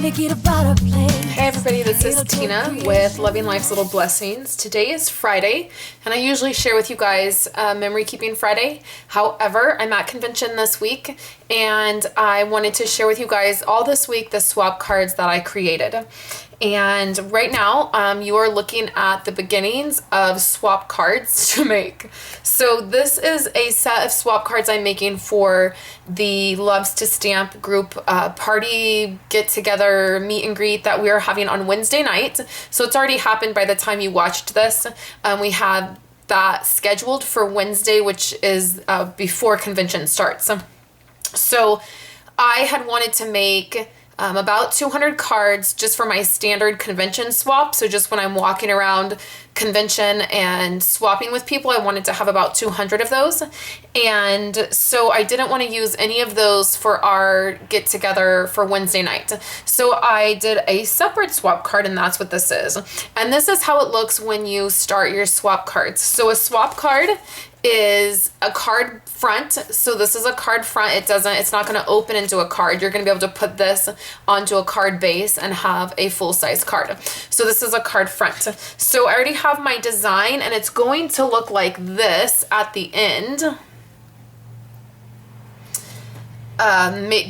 Hey everybody, this is Tina with Loving Life's Little Blessings. Today is Friday, and I usually share with you guys Memory Keeping Friday. However, I'm at convention this week, and I wanted to share with you guys all this week the swap cards that I created. And right now, you are looking at the beginnings of swap cards to make. So this is a set of swap cards I'm making for the Loves to Stamp group party, get-together, meet and greet that we are having on Wednesday night. So it's already happened by the time you watched this. We have that scheduled for Wednesday, which is before convention starts. So I had wanted to make about 200 cards just for my standard convention swap. So just when I'm walking around convention and swapping with people, I wanted to have about 200 of those. And so I didn't want to use any of those for our get together for Wednesday night. So I did a separate swap card, and that's what this is. And this is how it looks when you start your swap cards. So a swap card is a card front. So this is a card front. It's not going to open into a card. You're going to be able to put this onto a card base and have a full-size card. So this is a card front. So I already have my design, and it's going to look like this at the end.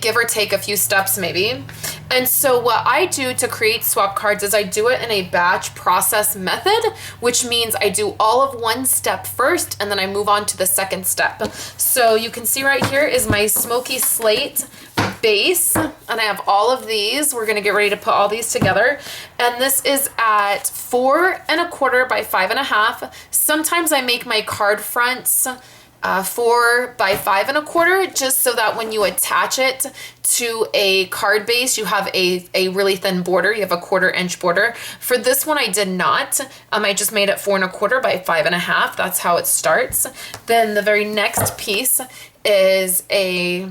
Give or take a few steps maybe. And so what I do to create swap cards is I do it in a batch process method, which means I do all of one step first and then I move on to the second step. So you can see right here is my smoky slate base, and I have all of these. We're gonna get ready to put all these together. And this is at 4 1/4 by 5 1/2. Sometimes I make my card fronts 4 by 5 1/4, just so that when you attach it to a card base, you have a really thin border. You have a 1/4 inch border. For this one, I did not. I just made it 4 1/4 by 5 1/2. That's how it starts. Then the very next piece is a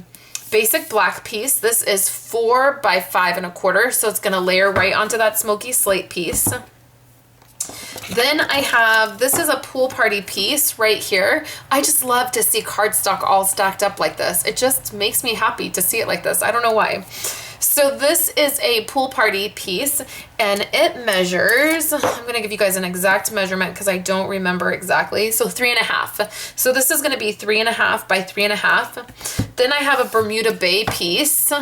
basic black piece. This is 4 by 5 1/4, so it's gonna layer right onto that smoky slate piece. Then I have, this is a pool party piece right here. I just love to see cardstock all stacked up like this. It just makes me happy to see it like this. I don't know why. So this is a pool party piece, and it measures, I'm going to give you guys an exact measurement because I don't remember exactly. So 3 1/2. So this is going to be 3 1/2 by 3 1/2. Then I have a Bermuda Bay piece,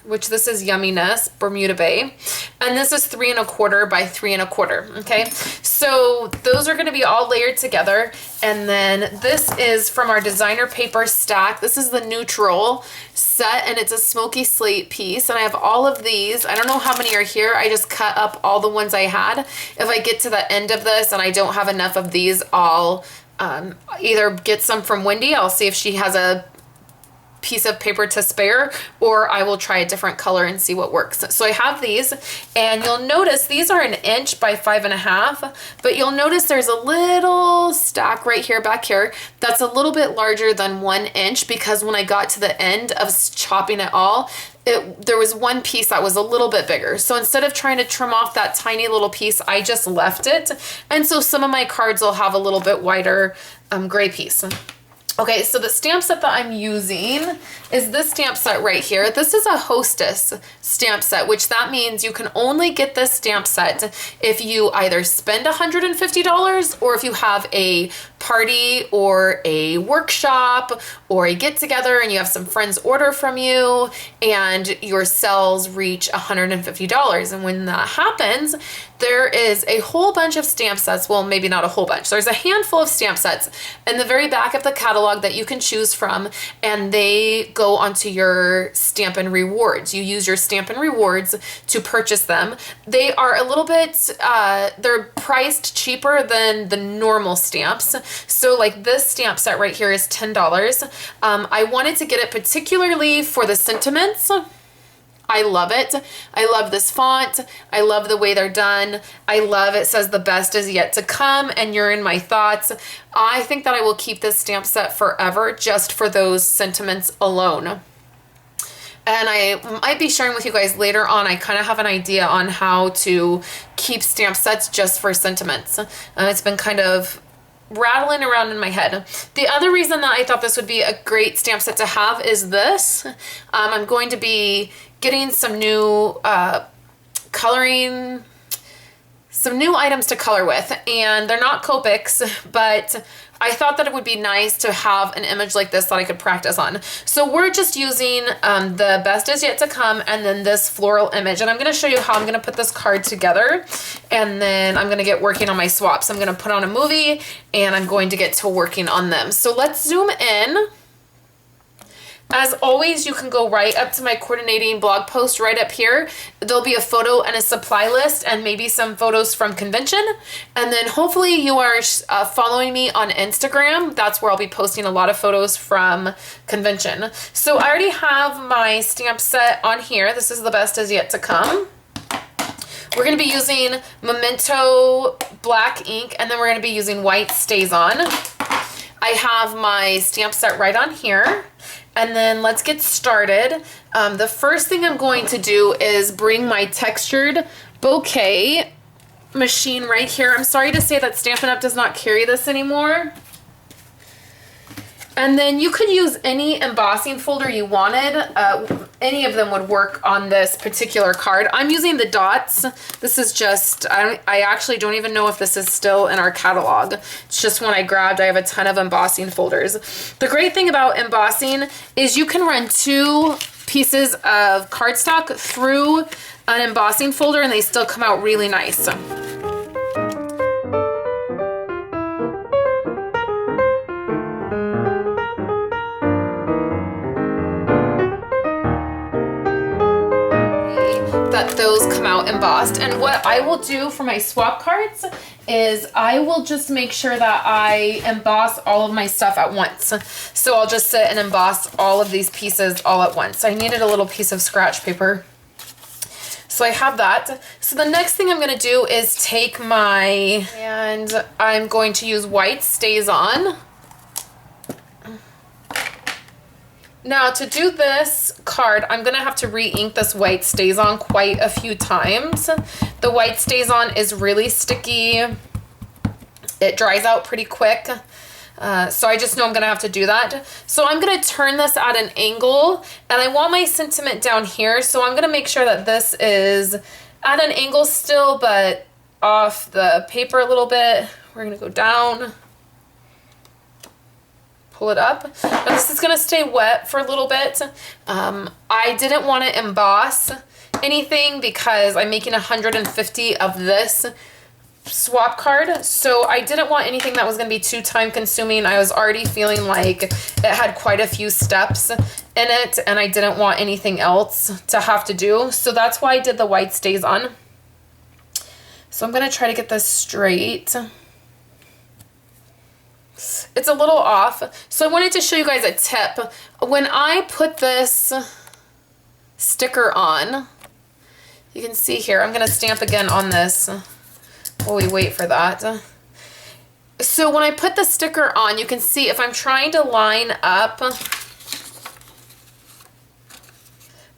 which this is Yumminess Bermuda Bay, and this is 3 1/4 by 3 1/4. Okay, so those are going to be all layered together. And then this is from our designer paper stack. This is the neutral set, and it's a smoky slate piece, and I have all of these. I don't know how many are here. I just cut up all the ones I had. If I get to the end of this and I don't have enough of these, I'll either get some from Wendy. I'll see if she has a piece of paper to spare, or I will try a different color and see what works. So I have these, and you'll notice these are 1 inch by 5 1/2, but you'll notice there's a little stack right here back here that's a little bit larger than 1 inch, because when I got to the end of chopping it all, there was one piece that was a little bit bigger. So instead of trying to trim off that tiny little piece, I just left it. And so some of my cards will have a little bit wider gray piece. Okay, so the stamp set that I'm using is this stamp set right here. This is a Hostess stamp set, which that means you can only get this stamp set if you either spend $150 or if you have a party or a workshop or a get-together and you have some friends order from you and your sales reach $150. And when that happens, there is a whole bunch of stamp sets. Well, maybe not a whole bunch. There's a handful of stamp sets in the very back of the catalog that you can choose from, and they go onto your Stampin' Rewards. You use your Stampin' Rewards to purchase them. They are a little bit, they're priced cheaper than the normal stamps. So like this stamp set right here is $10. I wanted to get it particularly for the sentiments. I love it. I love this font. I love the way they're done. I love it says the best is yet to come and you're in my thoughts. I think that I will keep this stamp set forever just for those sentiments alone. And I might be sharing with you guys later on. I kind of have an idea on how to keep stamp sets just for sentiments. It's been kind of rattling around in my head. The other reason that I thought this would be a great stamp set to have is this. I'm going to be getting some new coloring, some new items to color with, and they're not Copics, but I thought that it would be nice to have an image like this that I could practice on. So we're just using the Best Is Yet to Come and then this floral image. And I'm going to show you how I'm going to put this card together. And then I'm going to get working on my swaps. I'm going to put on a movie and I'm going to get to working on them. So let's zoom in. As always, you can go right up to my coordinating blog post right up here. There'll be a photo and a supply list and maybe some photos from convention. And then hopefully you are following me on Instagram. That's where I'll be posting a lot of photos from convention. So I already have my stamp set on here. This is the Best Is Yet to Come. We're going to be using Memento black ink, and then we're going to be using white Stays On. I have my stamp set right on here. And then let's get started. The first thing I'm going to do is bring my textured bouquet machine right here. I'm sorry to say that Stampin' Up! Does not carry this anymore. And then you could use any embossing folder you wanted. Any of them would work on this particular card. I'm using the dots. This is just, I actually don't even know if this is still in our catalog. It's just one I grabbed. I have a ton of embossing folders. The great thing about embossing is you can run 2 pieces of cardstock through an embossing folder and they still come out really nice. That those come out embossed. And what I will do for my swap cards is I will just make sure that I emboss all of my stuff at once. So I'll just sit and emboss all of these pieces all at once. I needed a little piece of scratch paper. So I have that. So the next thing I'm going to do is take and I'm going to use white Stays On. Now to do this card, I'm going to have to re-ink this white Stays On quite a few times. The white Stays On is really sticky. It dries out pretty quick. So I just know I'm going to have to do that. So I'm going to turn this at an angle, and I want my sentiment down here. So I'm going to make sure that this is at an angle still, but off the paper a little bit. We're going to go down. Pull it up. Now this is going to stay wet for a little bit. I didn't want to emboss anything because I'm making 150 of this swap card. So I didn't want anything that was going to be too time consuming. I was already feeling like it had quite a few steps in it and I didn't want anything else to have to do. So that's why I did the white Stays On. So I'm going to try to get this straight. It's a little off. So I wanted to show you guys a tip. When I put this sticker on, you can see here, I'm going to stamp again on this while we wait for that. So when I put the sticker on, you can see if I'm trying to line up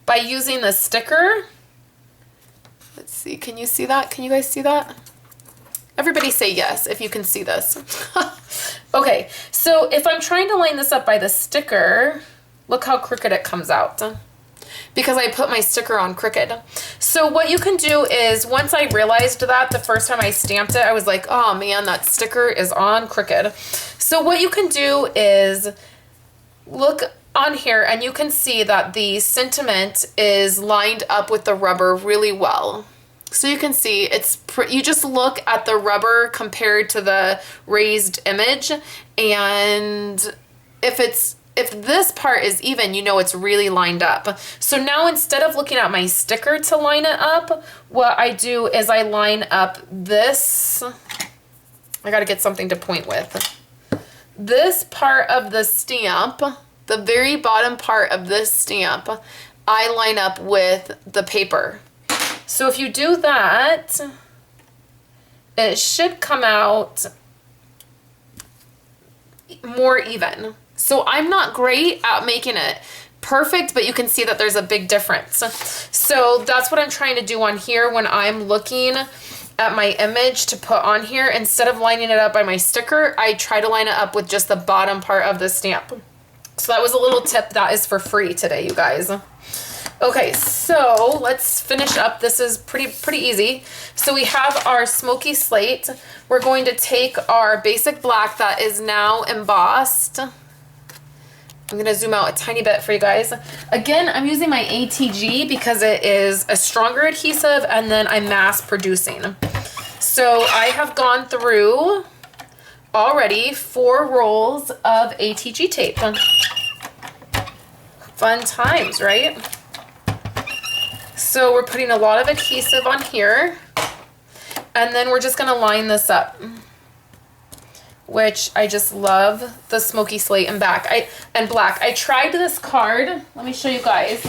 by using the sticker, let's see, can you see that? Can you guys see that? Everybody say yes if you can see this. Okay, so if I'm trying to line this up by the sticker, look how crooked it comes out because I put my sticker on crooked. So what you can do is, once I realized that the first time I stamped it, I was like, oh man, that sticker is on crooked. So what you can do is look on here and you can see that the sentiment is lined up with the rubber really well. So you can see you just look at the rubber compared to the raised image, and if this part is even, you know it's really lined up. So now instead of looking at my sticker to line it up, what I do is I line up this. I got to get something to point with. This part of the stamp, the very bottom part of this stamp, I line up with the paper. So if you do that, it should come out more even. So I'm not great at making it perfect, but you can see that there's a big difference. So that's what I'm trying to do on here when I'm looking at my image to put on here. Instead of lining it up by my sticker, I try to line it up with just the bottom part of the stamp. So that was a little tip that is for free today, you guys. Okay, so let's finish up. This is pretty easy. So we have our smoky slate. We're going to take our basic black that is now embossed. I'm gonna zoom out a tiny bit for you guys. Again, I'm using my ATG because it is a stronger adhesive and then I'm mass producing. So I have gone through already 4 rolls of ATG tape. Fun times, right? So we're putting a lot of adhesive on here and then we're just gonna line this up, which I just love the smoky slate and black. I tried this card. Let me show you guys.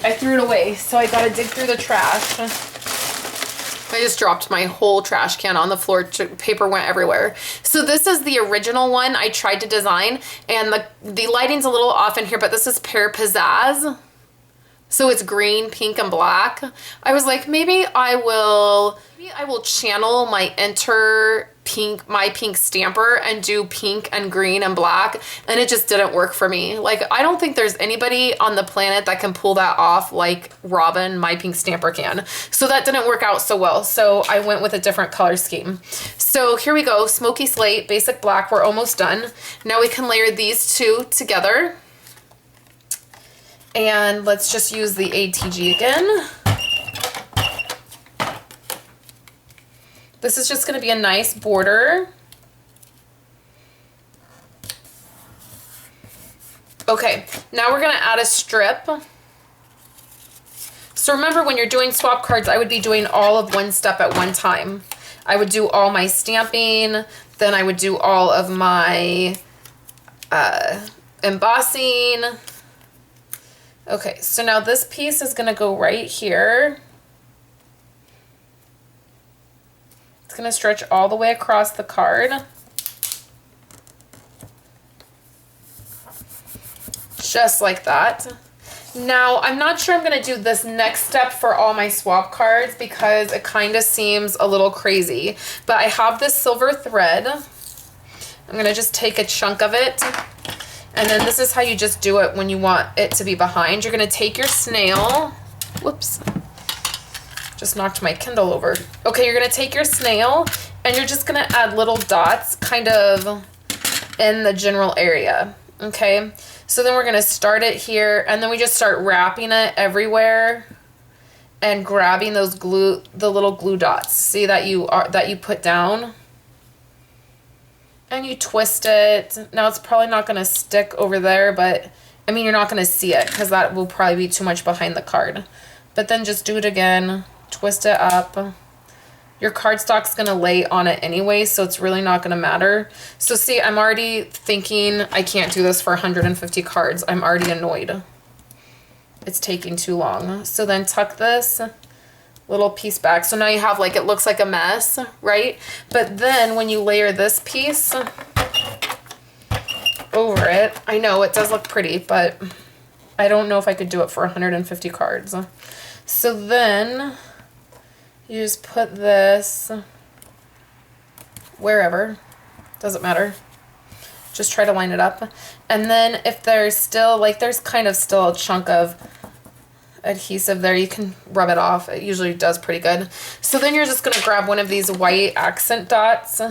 I threw it away, so I gotta dig through the trash. I just dropped my whole trash can on the floor. Paper went everywhere. So this is the original one I tried to design, and the lighting's a little off in here, but this is Pear Pizzazz. So it's green, pink, and black. I was like, maybe I will channel my my pink stamper and do pink and green and black, and it just didn't work for me. Like, I don't think there's anybody on the planet that can pull that off like Robin, my pink stamper, can. So that didn't work out so well. So I went with a different color scheme. So here we go, smoky slate, basic black, we're almost done. Now we can layer these 2 together. And let's just use the ATG again. This is just going to be a nice border. Okay, now we're going to add a strip. So remember, when you're doing swap cards, I would be doing all of one step at one time. I would do all my stamping, then I would do all of my embossing. Okay, so now this piece is going to go right here. It's going to stretch all the way across the card. Just like that. Now, I'm not sure I'm going to do this next step for all my swap cards because it kind of seems a little crazy. But I have this silver thread. I'm going to just take a chunk of it. And then this is how you just do it when you want it to be behind. You're going to take your snail. Whoops. Just knocked my Kindle over. Okay, you're going to take your snail and you're just going to add little dots kind of in the general area. Okay, so then we're going to start it here and then we just start wrapping it everywhere and grabbing those the little glue dots. See that you put down? And you twist it. Now it's probably not going to stick over there, but I mean, you're not going to see it because that will probably be too much behind the card. But then just do it again, twist it up. Your cardstock's going to lay on it anyway, so it's really not going to matter. So see, I'm already thinking I can't do this for 150 cards. I'm already annoyed. It's taking too long. So then tuck this little piece back. So now you have, like, it looks like a mess, right? But then when you layer this piece over it, I know it does look pretty, but I don't know if I could do it for 150 cards. So then you just put this wherever, doesn't matter. Just try to line it up. And then if there's still, like, there's kind of still a chunk of adhesive there, you can rub it off. It usually does pretty good. So then you're just going to grab one of these white accent dots,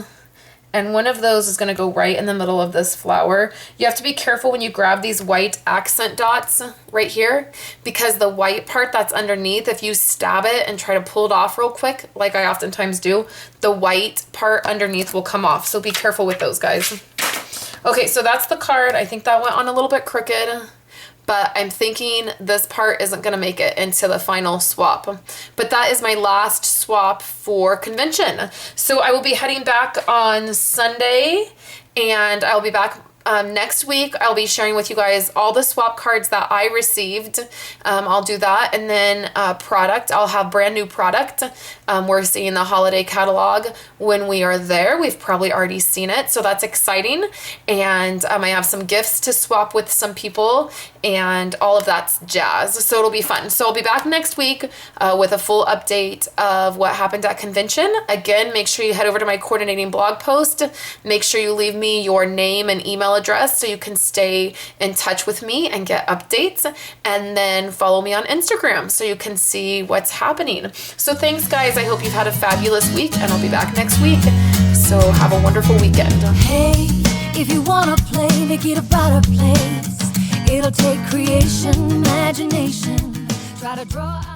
and one of those is going to go right in the middle of this flower. You have to be careful when you grab these white accent dots right here, because the white part that's underneath, if you stab it and try to pull it off real quick, like I oftentimes do, the white part underneath will come off. So be careful with those, guys. Okay, so that's the card. I think that went on a little bit crooked, but I'm thinking this part isn't going to make it into the final swap. But that is my last swap for convention. So I will be heading back on Sunday, and I'll be back next week. I'll be sharing with you guys all the swap cards that I received. I'll do that. And then product, I'll have brand new product. We're seeing the holiday catalog when we are there. We've probably already seen it, so that's exciting. And I have some gifts to swap with some people and all of that's jazz. So it'll be fun. So I'll be back next week with a full update of what happened at convention. Again, make sure you head over to my coordinating blog post. Make sure you leave me your name and email email address so you can stay in touch with me and get updates. And then follow me on Instagram so you can see what's happening. So thanks, guys. I hope you've had a fabulous week, and I'll be back next week. So have a wonderful weekend. Hey, if you wanna play, make it a better place. It'll take creation, imagination. Try to draw